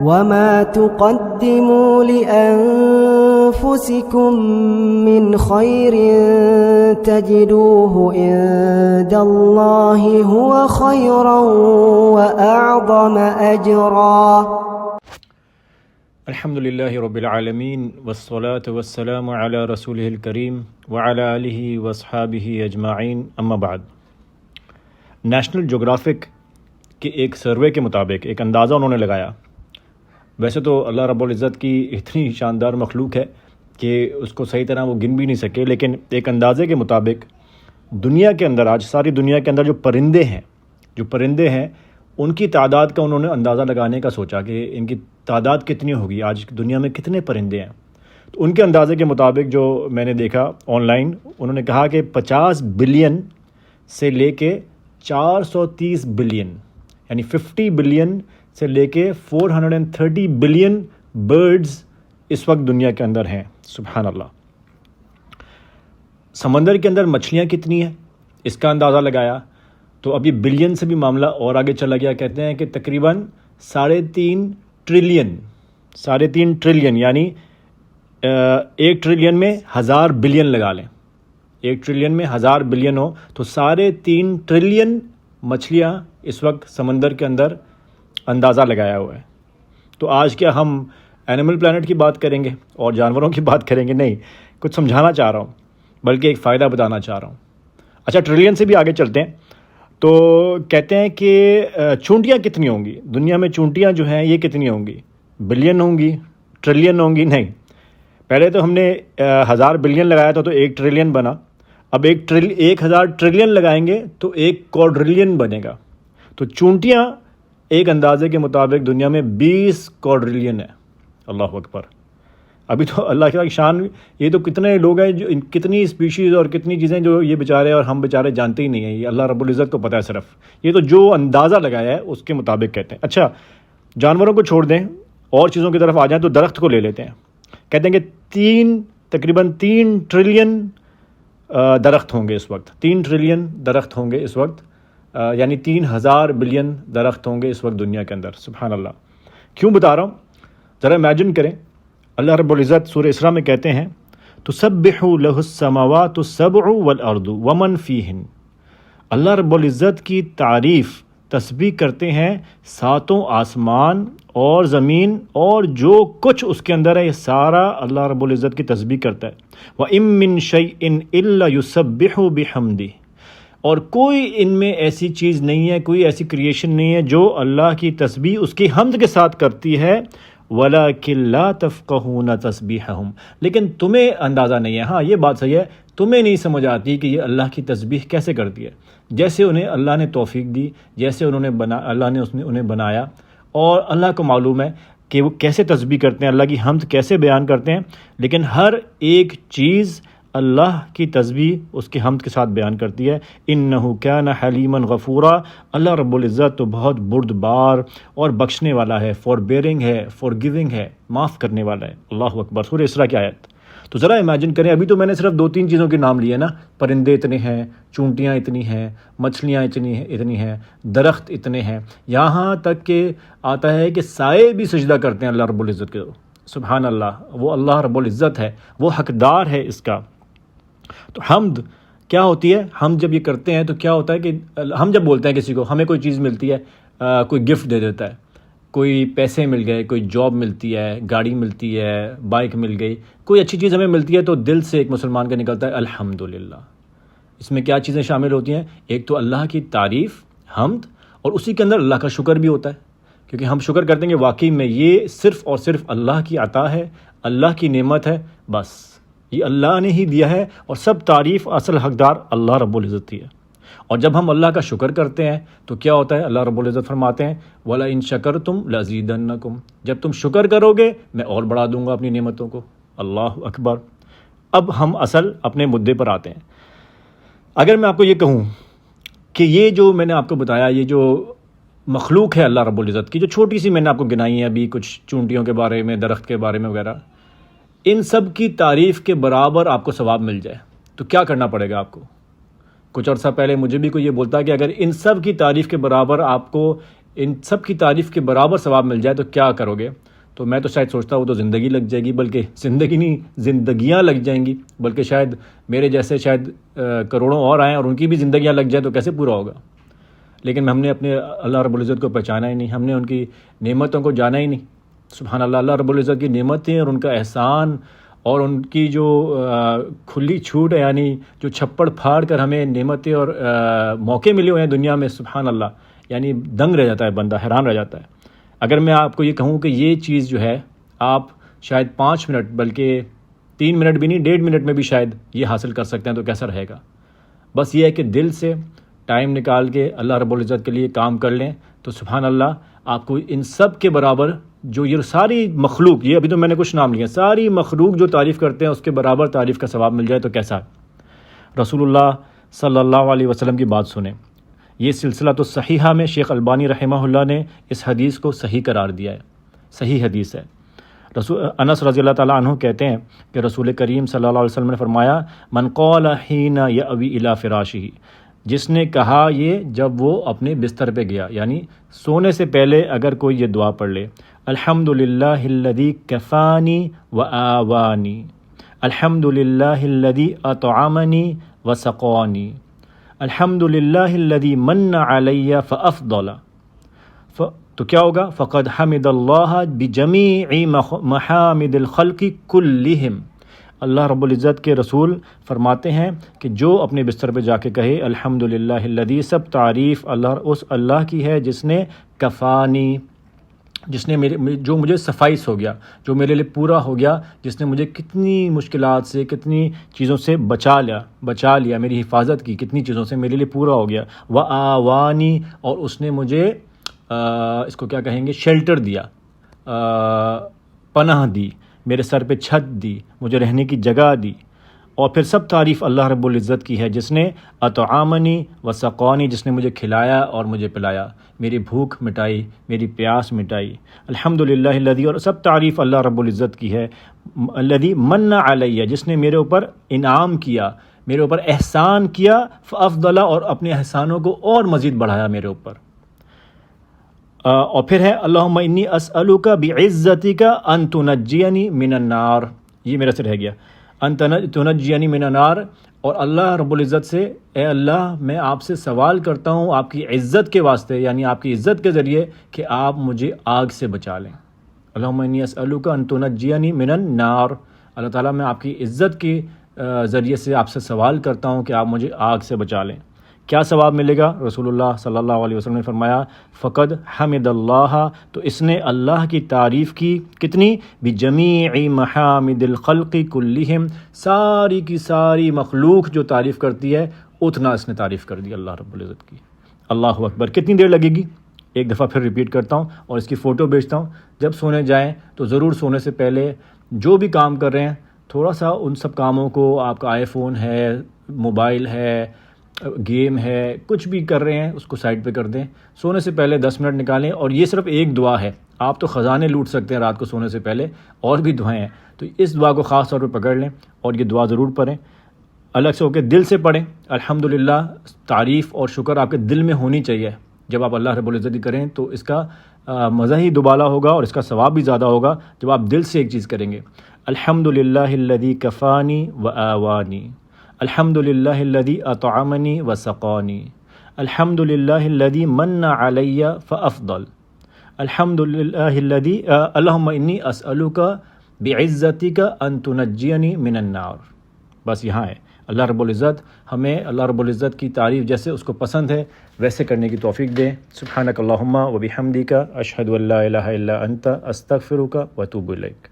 وما تقدموا لأنفسكم من خير تجدوه عند الله هو خيرا وأعظم أجرا. الحمد للہ رب العالمین والصلاة والسلام علی رسولہ الکریم وعلی آلہ واصحابہ اجمعین، اما بعد۔ نیشنل جغرافک کے ایک سروے کے مطابق ایک اندازہ انہوں نے لگایا، ویسے تو اللہ رب العزت کی اتنی شاندار مخلوق ہے کہ اس کو صحیح طرح وہ گن بھی نہیں سکے، لیکن ایک اندازے کے مطابق دنیا کے اندر، آج ساری دنیا کے اندر جو پرندے ہیں ان کی تعداد کا انہوں نے اندازہ لگانے کا سوچا کہ ان کی تعداد کتنی ہوگی، آج دنیا میں کتنے پرندے ہیں۔ تو ان کے اندازے کے مطابق جو میں نے دیکھا آن لائن، انہوں نے کہا کہ 50 بلین سے لے کے 430 بلین، یعنی 50 بلین سے لے کے 430 بلین برڈز اس وقت دنیا کے اندر ہیں۔ سبحان اللہ۔ سمندر کے اندر مچھلیاں کتنی ہیں اس کا اندازہ لگایا، تو اب یہ بلین سے بھی معاملہ اور آگے چلا گیا۔ کہتے ہیں کہ تقریباً 3.5 ٹریلین یعنی 1 ٹریلین میں 1000 بلین لگا لیں، 1 ٹریلین میں 1000 بلین ہو تو 3.5 ٹریلین مچھلیاں اس وقت سمندر کے اندر اندازہ لگایا ہوا ہے۔ تو آج کیا ہم اینیمل پلانٹ کی بات کریں گے اور جانوروں کی بات کریں گے؟ نہیں، کچھ سمجھانا چاہ رہا ہوں، بلکہ ایک فائدہ بتانا چاہ رہا ہوں۔ اچھا، ٹریلین سے بھی آگے چلتے ہیں۔ تو کہتے ہیں کہ چونٹیاں کتنی ہوں گی دنیا میں؟ چونٹیاں جو ہیں یہ کتنی ہوں گی؟ بلین ہوں گی؟ ٹریلین ہوں گی؟ نہیں، پہلے تو ہم نے 1000 بلین لگایا تھا تو 1 ٹریلین بنا، اب 1000 ٹریلین لگائیں گے تو 1 کوڈریلین بنے گا۔ تو چونٹیاں ایک اندازے کے مطابق دنیا میں 20 کوڈریلین ہے۔ اللہ اکبر۔ ابھی تو اللہ کی شان، یہ تو کتنے لوگ ہیں، جو کتنی اسپیشیز اور کتنی چیزیں جو یہ بیچارے اور ہم بیچارے جانتے ہی نہیں ہیں، یہ اللہ رب العزت کو پتہ ہے صرف۔ یہ تو جو اندازہ لگایا ہے اس کے مطابق کہتے ہیں۔ اچھا، جانوروں کو چھوڑ دیں اور چیزوں کی طرف آ جائیں تو درخت کو لے لیتے ہیں۔ کہتے ہیں کہ تقریباً 3 ٹریلین درخت ہوں گے اس وقت، 3 ٹریلین درخت ہوں گے اس وقت، یعنی 3000 بلین درخت ہوں گے اس وقت دنیا کے اندر۔ سبحان اللہ۔ کیوں بتا رہا ہوں؟ ذرا امیجن کریں، اللہ رب العزت سورہ اسراء میں کہتے ہیں تسبح لہ السماوات السبع والارض ومن فیہن۔ اللہ رب العزت کی تعریف، تسبیح کرتے ہیں 7 آسمان اور زمین اور جو کچھ اس کے اندر ہے، یہ سارا اللہ رب العزت کی تسبیح کرتا ہے۔ وَإِن مِّن شَيْءٍ إِلَّا يُسَبِّحُ بِحَمْدِهِ، اور کوئی ان میں ایسی چیز نہیں ہے، کوئی ایسی کریشن نہیں ہے جو اللہ کی تسبیح اس کی حمد کے ساتھ کرتی ہے۔ وَلَكِن لَا تَفْقَهُونَ تَسْبِيحَهُمْ، لیکن تمہیں اندازہ نہیں ہے۔ ہاں، یہ بات صحیح ہے، تمہیں نہیں سمجھ آتی کہ یہ اللہ کی تسبیح کیسے کرتی ہے۔ جیسے انہیں اللہ نے توفیق دی، جیسے اللہ نے انہیں بنایا، اور اللہ کو معلوم ہے کہ وہ کیسے تسبیح کرتے ہیں، اللہ کی حمد کیسے بیان کرتے ہیں، لیکن ہر ایک چیز اللہ کی تسبیح اس کی حمد کے ساتھ بیان کرتی ہے۔ انہ کان حلیما غفورا، اللہ رب العزت تو بہت بردبار اور بخشنے والا ہے، فاربیئرنگ ہے، فارگیونگ ہے، معاف کرنے والا ہے۔ اللہ اکبر۔ سورہ اسراء کی آیت۔ تو ذرا امیجن کریں، ابھی تو میں نے صرف 2-3 چیزوں کے نام لیے نا، پرندے اتنے ہیں، چونٹیاں اتنی ہیں، مچھلیاں اتنی ہیں، درخت اتنے ہیں، یہاں تک کہ آتا ہے کہ سائے بھی سجدہ کرتے ہیں اللہ رب العزت کے۔ سبحان اللہ، وہ اللہ رب العزت ہے، وہ حقدار ہے اس کا۔ تو حمد کیا ہوتی ہے؟ ہم جب یہ کرتے ہیں تو کیا ہوتا ہے کہ ہم جب بولتے ہیں کسی کو، ہمیں کوئی چیز ملتی ہے، کوئی گفٹ دے دیتا ہے، کوئی پیسے مل گئے، کوئی جاب ملتی ہے، گاڑی ملتی ہے، بائک مل گئی، کوئی اچھی چیز ہمیں ملتی ہے تو دل سے ایک مسلمان کا نکلتا ہے الحمدللہ۔ اس میں کیا چیزیں شامل ہوتی ہیں؟ ایک تو اللہ کی تعریف، حمد، اور اسی کے اندر اللہ کا شکر بھی ہوتا ہے، کیونکہ ہم شکر کرتے ہیں کہ واقعی میں یہ صرف اور صرف اللہ کی عطا ہے، اللہ کی نعمت ہے، بس یہ اللہ نے ہی دیا ہے، اور سب تعریف اصل حقدار اللہ رب العزت ہی ہے۔ اور جب ہم اللہ کا شکر کرتے ہیں تو کیا ہوتا ہے؟ اللہ رب العزت فرماتے ہیں وَلَئِن شَكَرْتُمْ لَأَزِيدَنَّكُمْ، جب تم شکر کرو گے میں اور بڑھا دوں گا اپنی نعمتوں کو۔ اللہ اکبر۔ اب ہم اصل اپنے مدعے پر آتے ہیں۔ اگر میں آپ کو یہ کہوں کہ یہ جو میں نے آپ کو بتایا، یہ جو مخلوق ہے اللہ رب العزت کی، جو چھوٹی سی میں نے آپ کو گنائی ہے ابھی، کچھ چونٹیوں کے بارے میں، درخت کے بارے میں وغیرہ، ان سب کی تعریف کے برابر آپ کو ثواب مل جائے تو کیا کرنا پڑے گا آپ کو؟ کچھ عرصہ پہلے مجھے بھی کوئی یہ بولتا کہ اگر ان سب کی تعریف کے برابر آپ کو ان سب کی تعریف کے برابر ثواب مل جائے تو کیا کرو گے؟ تو میں تو شاید سوچتا ہوں وہ تو زندگی لگ جائے گی، بلکہ زندگی نہیں، زندگیاں لگ جائیں گی، بلکہ شاید میرے جیسے شاید کروڑوں اور آئیں اور ان کی بھی زندگیاں لگ جائیں تو کیسے پورا ہوگا؟ لیکن ہم نے اپنے اللہ رب العزت کو پہچانا ہی نہیں، ہم نے ان کی نعمتوں کو جانا ہی نہیں۔ سبحان اللہ، اللہ رب العزت کی نعمتیں اور ان کا احسان اور ان کی جو کھلی چھوٹ ہے، یعنی جو چھپڑ پھاڑ کر ہمیں نعمتیں اور موقع ملے ہوئے ہیں دنیا میں، سبحان اللہ، یعنی دنگ رہ جاتا ہے بندہ، حیران رہ جاتا ہے۔ اگر میں آپ کو یہ کہوں کہ یہ چیز جو ہے آپ شاید 5 منٹ بلکہ 3 منٹ بھی نہیں، 1.5 منٹ میں بھی شاید یہ حاصل کر سکتے ہیں تو کیسا رہے گا؟ بس یہ ہے کہ دل سے ٹائم نکال کے اللہ رب العزت کے لیے کام کر لیں تو سبحان اللہ آپ کو ان سب کے برابر جو یہ ساری مخلوق، یہ ابھی تو میں نے کچھ نام لیے، ساری مخلوق جو تعریف کرتے ہیں اس کے برابر تعریف کا ثواب مل جائے تو کیسا ہے؟ رسول اللہ صلی اللہ علیہ وسلم کی بات سنیں، یہ سلسلہ تو صحیحہ میں شیخ البانی رحمہ اللہ نے اس حدیث کو صحیح قرار دیا ہے، صحیح حدیث ہے۔ انس رضی اللہ تعالیٰ عنہ کہتے ہیں کہ رسول کریم صلی اللہ علیہ وسلم نے فرمایا، من قال حین یأوی الی فراشہ، جس نے کہا یہ جب وہ اپنے بستر پہ گیا، یعنی سونے سے پہلے اگر کوئی یہ دعا پڑھ لے، الحمد للہ الذی کفانی وآوانی، الحمد للہ الذی اطعمنی وسقانی، الحمد للہ الذی من علی فافضل، تو کیا ہوگا؟ فقد حمد اللہ بجمیع محامد الخلق کلہم۔ اللہ رب العزت کے رسول فرماتے ہیں کہ جو اپنے بستر پہ جا کے کہے الحمد للہ الذی، سب تعریف اس اللہ کی ہے جس نے کفانی، جس نے جو مجھے سفائس ہو گیا، جو میرے لیے پورا ہو گیا، جس نے مجھے کتنی مشکلات سے، کتنی چیزوں سے بچا لیا، میری حفاظت کی کتنی چیزوں سے، میرے لیے پورا ہو گیا، وآوانی، اور اس نے مجھے اس کو کیا کہیں گے، شیلٹر دیا، پناہ دی، میرے سر پہ چھت دی، مجھے رہنے کی جگہ دی۔ اور پھر سب تعریف اللہ رب العزت کی ہے جس نے اطعامنی وسقانی، جس نے مجھے کھلایا اور مجھے پلایا، میری بھوک مٹائی، میری پیاس مٹائی۔ الحمد للہ الذی، اور سب تعریف اللہ رب العزت کی ہے، الذی من علی، جس نے میرے اوپر انعام کیا، میرے اوپر احسان کیا، فافضل، اور اپنے احسانوں کو اور مزید بڑھایا میرے اوپر۔ اور پھر ہے اللہم انی اسألک بعزتک ان تنجینی من النار، یہ میرا سے رہ گیا، ان تنجینی من النار، اور اللہ رب العزت سے، اے اللہ میں آپ سے سوال کرتا ہوں آپ کی عزت کے واسطے، یعنی آپ کی عزت کے ذریعے، کہ آپ مجھے آگ سے بچا لیں۔ اللہم انی اسألک ان تنجینی من النار، اللہ تعالیٰ میں آپ کی عزت کے ذریعے سے آپ سے سوال کرتا ہوں کہ آپ مجھے آگ سے بچا لیں۔ کیا ثواب ملے گا؟ رسول اللہ صلی اللہ علیہ وسلم نے فرمایا، فقد حمد اللہ، تو اس نے اللہ کی تعریف کی، کتنی؟ بجمیع محامد الخلق کلہم، ساری کی ساری مخلوق جو تعریف کرتی ہے اتنا اس نے تعریف کر دی اللہ رب العزت کی۔ اللہ اکبر۔ کتنی دیر لگے گی؟ ایک دفعہ پھر ریپیٹ کرتا ہوں اور اس کی فوٹو بھیجتا ہوں۔ جب سونے جائیں تو ضرور سونے سے پہلے جو بھی کام کر رہے ہیں تھوڑا سا ان سب کاموں کو، آپ کا آئی فون ہے، موبائل ہے، گیم ہے، کچھ بھی کر رہے ہیں اس کو سائڈ پہ کر دیں، سونے سے پہلے 10 منٹ نکالیں، اور یہ صرف ایک دعا ہے، آپ تو خزانے لوٹ سکتے ہیں رات کو سونے سے پہلے، اور بھی دعائیں ہیں، تو اس دعا کو خاص طور پہ پکڑ لیں اور یہ دعا ضرور پڑھیں، الگ سے ہو کے دل سے پڑھیں۔ الحمدللہ، تعریف اور شکر آپ کے دل میں ہونی چاہیے، جب آپ اللہ رب العزت کی کریں تو اس کا مزہ ہی دوبالا ہوگا اور اس کا ثواب بھی زیادہ ہوگا جب آپ دل سے ایک چیز کریں گے۔ الحمدللہ الذی کفانی وآوانی، الحمد للہ الذی اطعمنی وسقانی، الحمد للہ الذی من علی فافضل، الحمد للہ الذی اللہم انی اسألک بعزتک ان تنجینی من النار۔ بس یہاں ہے، اللہ رب العزت ہمیں اللہ رب العزت کی تعریف جیسے اس کو پسند ہے ویسے کرنے کی توفیق دے۔ سبحانک اللہم وبحمدک، اشہد ان لا الہ الا انت، استغفرک واتوب الیک۔